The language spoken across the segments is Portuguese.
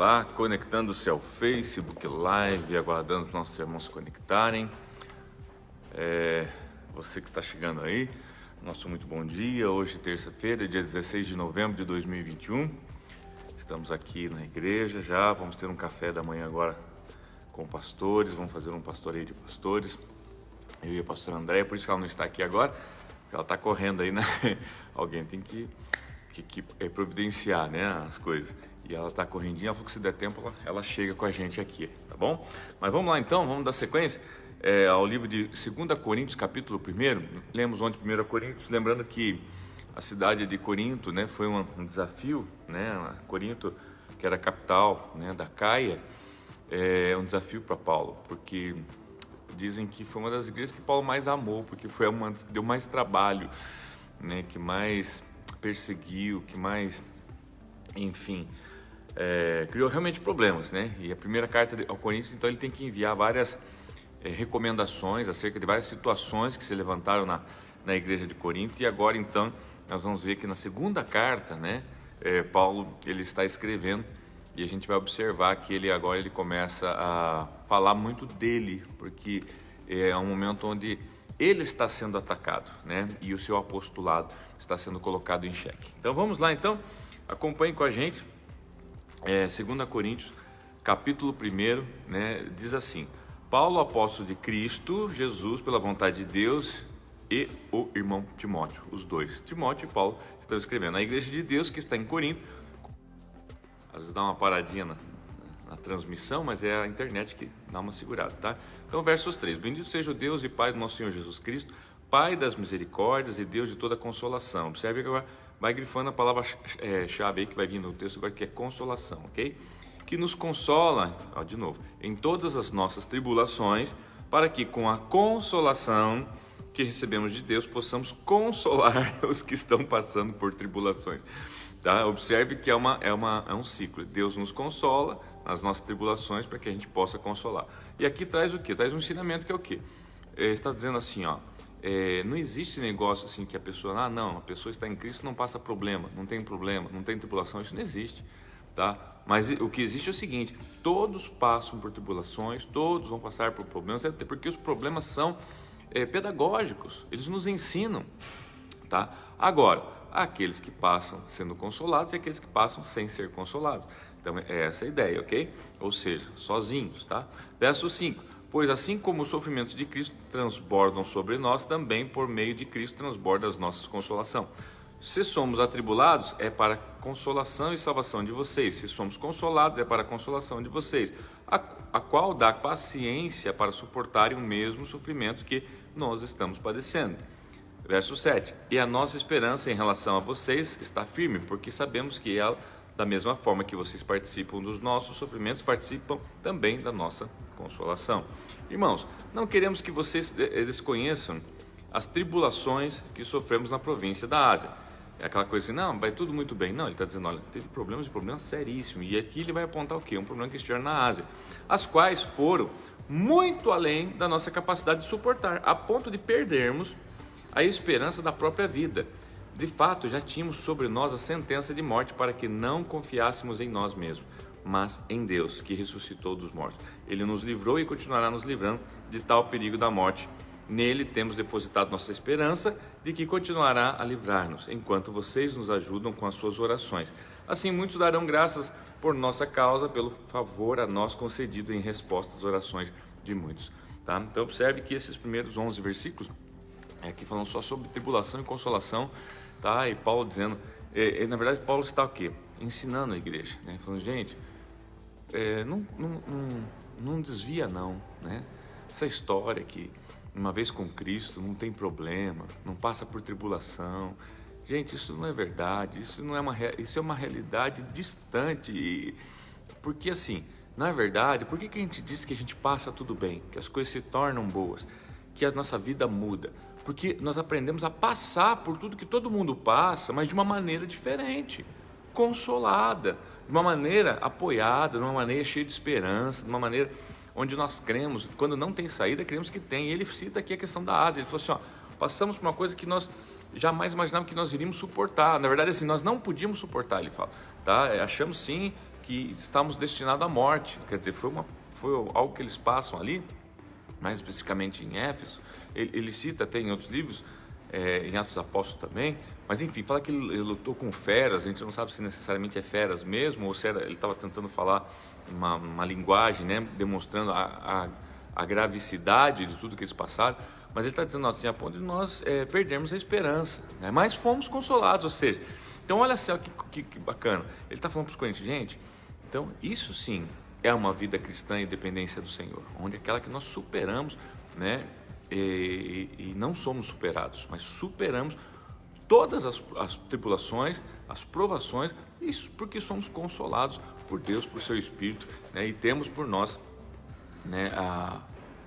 lá, conectando-se ao Facebook Live, aguardando os nossos irmãos se conectarem. Você que está chegando aí, nosso muito bom dia. Hoje, terça-feira, dia 16 de novembro de 2021. Estamos aqui na igreja já, vamos ter um café da manhã agora com pastores, vamos fazer um pastoreio de pastores. Eu e a pastora Andréia, por isso que ela não está aqui agora, porque ela está correndo aí, né? Alguém tem que providenciar, né, as coisas. E ela está correndinha, ela falou que se der tempo ela chega com a gente aqui, tá bom? Mas vamos lá então, vamos dar sequência ao livro de 2 Coríntios, capítulo 1. Lemos ontem 1 Coríntios, lembrando que a cidade de Corinto, né, foi um desafio, né? Corinto, que era a capital, né, da Caia, é um desafio para Paulo, porque dizem que foi uma das igrejas que Paulo mais amou, porque foi uma que deu mais trabalho, né, que mais perseguiu, que mais, enfim, criou realmente problemas, né? E a primeira carta ao Coríntios, então, ele tem que enviar várias recomendações acerca de várias situações que se levantaram na igreja de Corinto. E agora, então, nós vamos ver que na segunda carta, né, Paulo, ele está escrevendo, e a gente vai observar que ele começa a falar muito dele, porque é um momento onde ele está sendo atacado, né, e o seu apostolado está sendo colocado em xeque. Então vamos lá, então, acompanhe com a gente. 2 Coríntios, capítulo 1, né, diz assim: Paulo, apóstolo de Cristo Jesus, pela vontade de Deus, e o irmão Timóteo, os dois, Timóteo e Paulo, estão escrevendo à igreja de Deus que está em Corinto. Às vezes dá uma paradinha na transmissão, mas é a internet que dá uma segurada, tá? Então, versos 3: Bendito seja o Deus e Pai do nosso Senhor Jesus Cristo, Pai das misericórdias e Deus de toda consolação. Observe que agora vai grifando a palavra-chave aí que vai vir no texto agora, que é consolação, ok? Que nos consola, de novo, em todas as nossas tribulações, para que com a consolação que recebemos de Deus possamos consolar os que estão passando por tribulações. Tá? Observe que é um ciclo. Deus nos consola nas nossas tribulações para que a gente possa consolar. E aqui traz o quê? Traz um ensinamento que é o quê? Está dizendo assim, não existe esse negócio assim que a pessoa, a pessoa está em Cristo, não passa problema, não tem tribulação, isso não existe, tá? Mas o que existe é o seguinte: todos passam por tribulações, todos vão passar por problemas, até porque os problemas são pedagógicos, eles nos ensinam, tá? Agora, há aqueles que passam sendo consolados e aqueles que passam sem ser consolados. Então é essa a ideia, ok? Ou seja, sozinhos, tá? Verso 5: Pois assim como os sofrimentos de Cristo transbordam sobre nós, também por meio de Cristo transborda as nossas consolação. Se somos atribulados, é para consolação e salvação de vocês. Se somos consolados, é para a consolação de vocês, a qual dá paciência para suportarem o mesmo sofrimento que nós estamos padecendo. Verso 7: E a nossa esperança em relação a vocês está firme, porque sabemos que ela, da mesma forma que vocês participam dos nossos sofrimentos, participam também da nossa consolação. Irmãos, não queremos que vocês desconheçam as tribulações que sofremos na província da Ásia. É aquela coisa assim, não, vai tudo muito bem. Não, ele está dizendo, olha, teve problemas seríssimos. E aqui ele vai apontar o quê? Um problema que estiver na Ásia, as quais foram muito além da nossa capacidade de suportar, a ponto de perdermos a esperança da própria vida. De fato, já tínhamos sobre nós a sentença de morte, para que não confiássemos em nós mesmos, mas em Deus, que ressuscitou dos mortos. Ele nos livrou e continuará nos livrando de tal perigo da morte. Nele temos depositado nossa esperança de que continuará a livrar-nos, enquanto vocês nos ajudam com as suas orações. Assim, muitos darão graças por nossa causa, pelo favor a nós concedido em resposta às orações de muitos. Tá? Então, observe que esses primeiros 11 versículos aqui falando só sobre tribulação e consolação, tá? E Paulo dizendo, na verdade Paulo está o quê? Ensinando a igreja, né? Falando, gente, não desvia não, né? Essa história que uma vez com Cristo não tem problema, não passa por tribulação, gente, isso não é verdade, isso é uma realidade distante. Porque assim, na verdade, por que a gente diz que a gente passa tudo bem, que as coisas se tornam boas, que a nossa vida muda? Porque nós aprendemos a passar por tudo que todo mundo passa, mas de uma maneira diferente, consolada, de uma maneira apoiada, de uma maneira cheia de esperança, de uma maneira onde nós cremos, quando não tem saída, cremos que tem. E ele cita aqui a questão da Ásia, ele falou assim, passamos por uma coisa que nós jamais imaginávamos que nós iríamos suportar. Na verdade, assim, nós não podíamos suportar, ele fala, tá? Achamos sim que estamos destinados à morte. Quer dizer, foi algo que eles passam ali, mais especificamente em Éfeso. Ele cita até em outros livros, em Atos dos Apóstolos também, mas enfim, fala que ele lutou com feras. A gente não sabe se necessariamente é feras mesmo, ou se ele estava tentando falar uma linguagem, né, demonstrando a gravicidade de tudo que eles passaram. Mas ele está dizendo assim, a ponto de nós perdermos a esperança, né? Mas fomos consolados, ou seja, então olha só que bacana, ele está falando para os coríntios, gente, então isso sim é uma vida cristã e dependência do Senhor, onde é aquela que nós superamos, né? E não somos superados, mas superamos todas as tribulações, as provações, isso porque somos consolados por Deus, por seu Espírito, né? E temos por nós, né,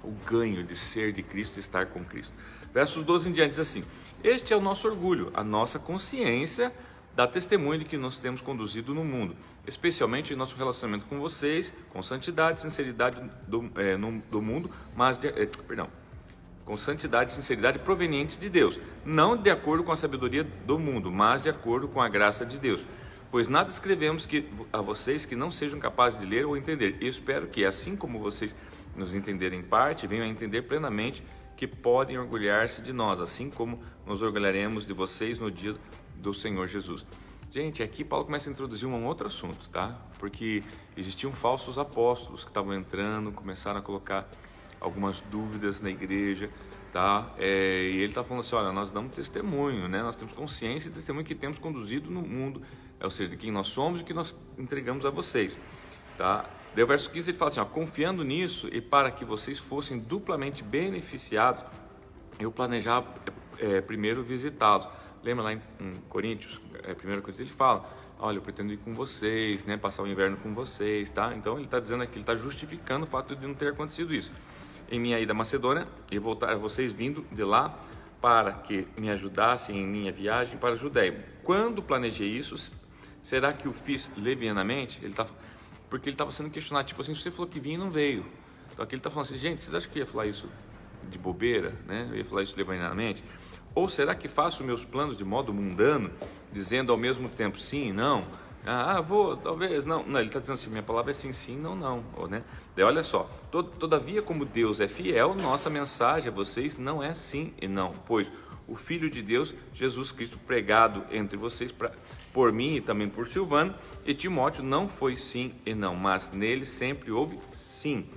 o ganho de ser de Cristo e estar com Cristo. Versos 12 em diante diz assim: este é o nosso orgulho, a nossa consciência dá testemunho de que nós temos conduzido no mundo, especialmente em nosso relacionamento com vocês, com santidade e sinceridade do mundo, mas com santidade e sinceridade provenientes de Deus, não de acordo com a sabedoria do mundo, mas de acordo com a graça de Deus. Pois nada escrevemos a vocês que não sejam capazes de ler ou entender. E espero que, assim como vocês nos entenderem em parte, venham a entender plenamente que podem orgulhar-se de nós, assim como nos orgulharemos de vocês no dia do Senhor Jesus. Gente, aqui Paulo começa a introduzir um outro assunto, tá? Porque existiam falsos apóstolos que estavam entrando, começaram a colocar algumas dúvidas na igreja, tá? E ele está falando assim, olha, nós damos testemunho, né? Nós temos consciência e testemunho que temos conduzido no mundo, ou seja, de quem nós somos e que nós entregamos a vocês, tá? Daí o verso 15 ele fala assim, ó, confiando nisso e para que vocês fossem duplamente beneficiados, eu planejava primeiro visitá-los. Lembra lá em Coríntios, a primeira coisa que ele fala, olha, eu pretendo ir com vocês, né, passar o inverno com vocês, tá? Então ele está dizendo aqui, ele está justificando o fato de não ter acontecido isso. Em minha ida à Macedônia, e voltar a vocês vindo de lá para que me ajudassem em minha viagem para a Judéia. Quando planejei isso, será que o fiz levianamente? Porque ele estava sendo questionado, tipo assim, você falou que vinha e não veio. Então aqui ele está falando assim, gente, vocês acham que eu ia falar isso de bobeira, né? Eu ia falar isso levianamente? Ou será que faço meus planos de modo mundano, dizendo ao mesmo tempo sim e não? Vou, talvez, não. Não, ele está dizendo assim, minha palavra é sim, sim, não, não. Né? Daí, olha só, todavia como Deus é fiel, nossa mensagem a vocês não é sim e não, pois o Filho de Deus, Jesus Cristo, pregado entre vocês por mim e também por Silvano e Timóteo, não foi sim e não, mas nele sempre houve sim.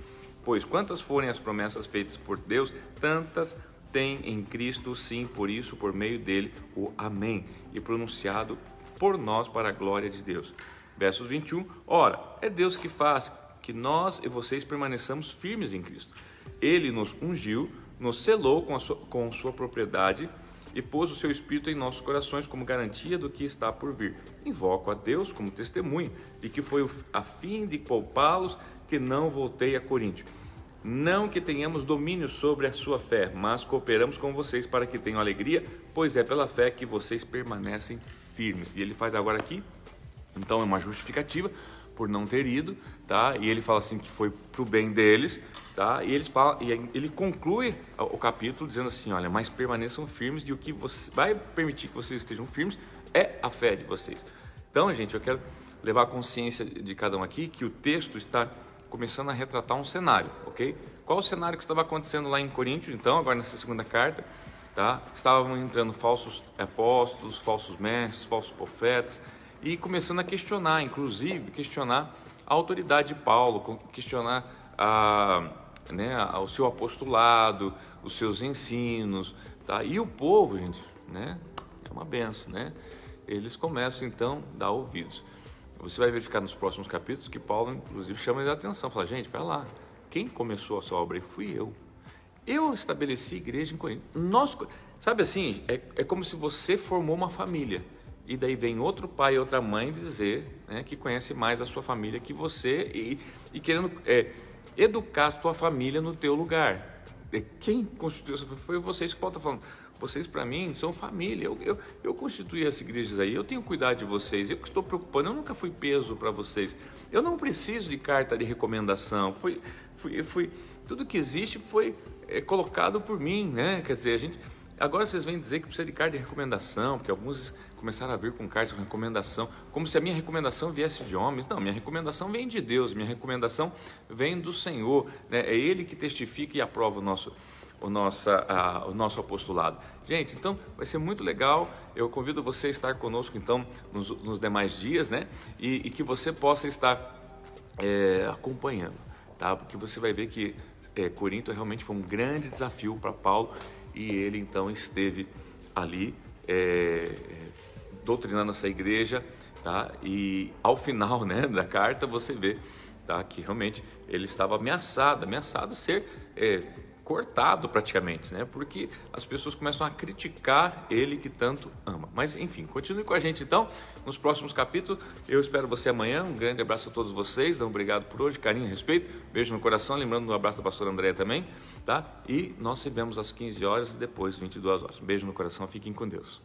Pois quantas forem as promessas feitas por Deus, tantas tem em Cristo sim, por isso, por meio dele, o amém, e pronunciado por nós para a glória de Deus. Versos 21, ora, é Deus que faz que nós e vocês permaneçamos firmes em Cristo. Ele nos ungiu, nos selou com sua propriedade e pôs o seu Espírito em nossos corações como garantia do que está por vir. Invoco a Deus como testemunho de que foi a fim de poupá-los que não voltei a Coríntio. Não que tenhamos domínio sobre a sua fé, mas cooperamos com vocês para que tenham alegria, pois é pela fé que vocês permanecem firmes. E ele faz agora aqui, então é uma justificativa por não ter ido, tá? E ele fala assim que foi para o bem deles, tá? E ele conclui o capítulo dizendo assim, olha, mas permaneçam firmes e o que vai permitir que vocês estejam firmes é a fé de vocês. Então, gente, eu quero levar a consciência de cada um aqui que o texto está começando a retratar um cenário, ok? Qual o cenário que estava acontecendo lá em Coríntios, então, agora nessa segunda carta, tá? Estavam entrando falsos apóstolos, falsos mestres, falsos profetas, e começando a questionar, inclusive, questionar a autoridade de Paulo, questionar o seu apostolado, os seus ensinos, tá? E o povo, gente, né? É uma benção, né? Eles começam, então, a dar ouvidos. Você vai verificar nos próximos capítulos que Paulo, inclusive, chama a atenção. Fala, gente, pera lá, quem começou a sua obra aí fui eu. Eu estabeleci igreja em Corinto. Sabe assim, é como se você formou uma família. E daí vem outro pai e outra mãe dizer, né, que conhece mais a sua família que você e querendo educar a sua família no teu lugar. Quem constituiu essa família? Foi vocês que Paulo está falando. Vocês, para mim, são família. Eu constituí as igrejas aí, eu tenho cuidado de vocês, eu que estou preocupando, eu nunca fui peso para vocês. Eu não preciso de carta de recomendação. Tudo que existe foi colocado por mim, né? Quer dizer, Agora vocês vêm dizer que precisa de carta de recomendação, porque alguns começaram a vir com carta de recomendação, como se a minha recomendação viesse de homens. Não, minha recomendação vem de Deus, minha recomendação vem do Senhor, né? É Ele que testifica e aprova o nosso apostolado. Gente, então vai ser muito legal. Eu convido você a estar conosco então nos demais dias, né? E que você possa estar acompanhando, tá? Porque você vai ver que Corinto realmente foi um grande desafio para Paulo, e ele então esteve ali doutrinando essa igreja, tá? E ao final, né, da carta você vê, tá, que realmente ele estava ameaçado ser cortado praticamente, né? Porque as pessoas começam a criticar ele que tanto ama. Mas enfim, continue com a gente então nos próximos capítulos. Eu espero você amanhã. Um grande abraço a todos vocês. Dão obrigado por hoje, carinho e respeito. Beijo no coração, lembrando do abraço da pastora Andréia também, tá? E nós se vemos às 15 horas e depois 22 horas. Um beijo no coração, fiquem com Deus.